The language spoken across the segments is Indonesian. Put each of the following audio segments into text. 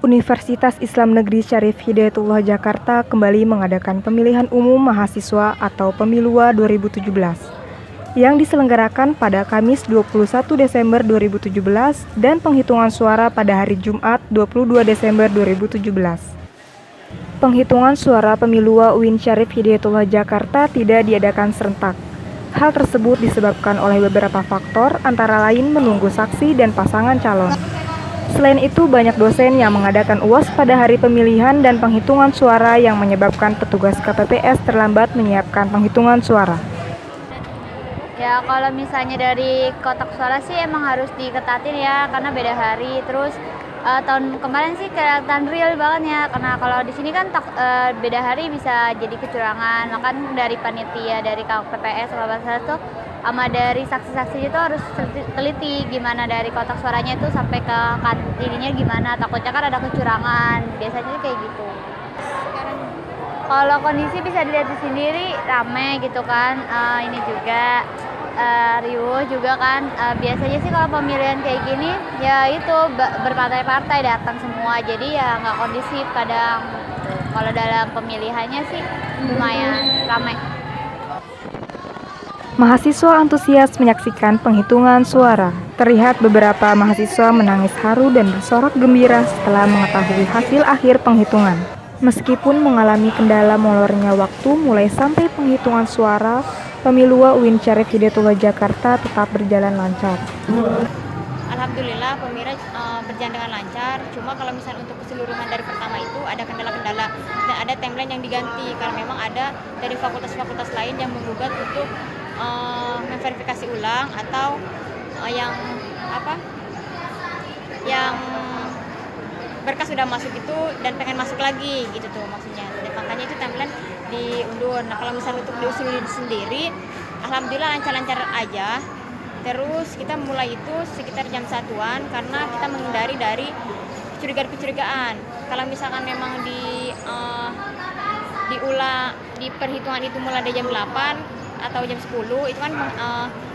Universitas Islam Negeri Syarif Hidayatullah Jakarta kembali mengadakan pemilihan umum mahasiswa atau Pemilua 2017 yang diselenggarakan pada Kamis 21 Desember 2017 dan penghitungan suara pada hari Jumat 22 Desember 2017. Penghitungan suara Pemilua UIN Syarif Hidayatullah Jakarta tidak diadakan serentak. Hal tersebut disebabkan oleh beberapa faktor, antara lain menunggu saksi dan pasangan calon. Selain itu, banyak dosen yang mengadakan UAS pada hari pemilihan dan penghitungan suara yang menyebabkan petugas KPPS terlambat menyiapkan penghitungan suara. Ya, kalau misalnya dari kotak suara sih emang harus diketatin ya, karena beda hari. Terus tahun kemarin sih kelihatan real banget ya, karena kalau di sini kan beda hari bisa jadi kecurangan. Kan dari panitia, dari KPPS sama Basar tuh sama dari saksi-saksi itu harus teliti gimana dari kotak suaranya itu sampai ke kantinnya gimana, takutnya kan ada kecurangan, biasanya kayak gitu. Kalau kondisi bisa dilihat di sendiri rame gitu kan, ini juga riuh juga kan. Biasanya sih kalau pemilihan kayak gini ya itu berpartai-partai datang semua, jadi ya nggak kondisif kadang. Kalau dalam pemilihannya sih lumayan ramai. Mahasiswa antusias menyaksikan penghitungan suara. Terlihat beberapa mahasiswa menangis haru dan bersorak gembira setelah mengetahui hasil akhir penghitungan. Meskipun mengalami kendala molornya waktu mulai sampai penghitungan suara, Pemilua UIN Syarif Hidayatullah Jakarta tetap berjalan lancar. Alhamdulillah pemilihan berjalan dengan lancar. Cuma kalau misalnya untuk keseluruhan dari pertama itu ada kendala-kendala dan ada timeline yang diganti karena memang ada dari fakultas-fakultas lain yang menggugat untuk memverifikasi ulang atau yang berkas sudah masuk itu dan pengen masuk lagi gitu tuh maksudnya. Dan makanya itu timeline diundur. Nah, kalau misalnya untuk diusul sendiri alhamdulillah lancar-lancar aja. Terus kita mulai itu sekitar jam 1-an karena kita menghindari dari kecurigaan. Kalau misalkan memang di perhitungan itu mulai dari jam 8 atau jam 10 itu kan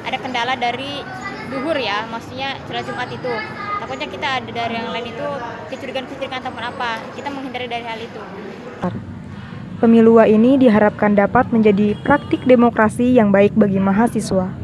ada kendala dari duhur ya, maksudnya sholat Jumat itu. Takutnya kita ada dari yang lain itu kecurigaan ataupun apa. Kita menghindari dari hal itu. Pemilua ini diharapkan dapat menjadi praktik demokrasi yang baik bagi mahasiswa.